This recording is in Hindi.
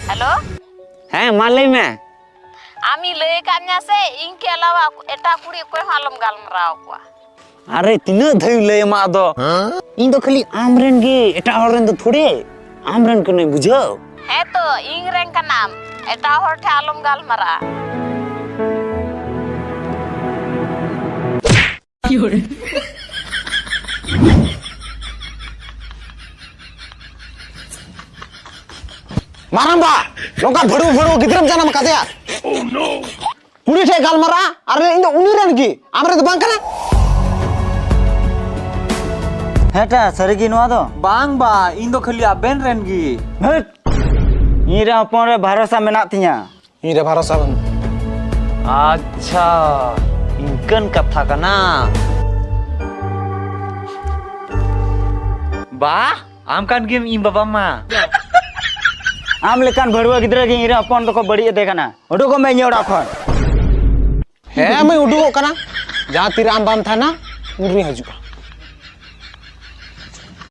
हेलो हाँ मा लई में आमी लय कान्या से इन के अलावा एटा कुड़ी कोई हालम गालमराव को अरे तीना धई लई मा दो इन दो खाली आमरेन गे एटा हरन दो थोड़े आमरेन को नहीं बुझो है तो इंग रेंग का नाम एटा हर ठे हालम गालमरा मारंबा नोका भड़ू भड़ू गिद्रम जानम कादया ओह नो कुड़ी ठे गालमरा अरे इन दो उनी रेन की आमरे दो बांग कना हेटा सरिगी नोआ दो बांग बा इन दो खाली आबेन रेन गी हट ईरा अपन रे भरोसा मेना तिया इन रे भरोसा बन अच्छा इनकन कथा कना बा आम कान गेम इन बाबा मा आम लेकान भड़ुआ गिद्रा गे ईरा अपन दको बड़ी देखना ओडो को मैं ओड़ा खन है मैं उडुगो कना जहां तीर आम बाम था ना उरी हजु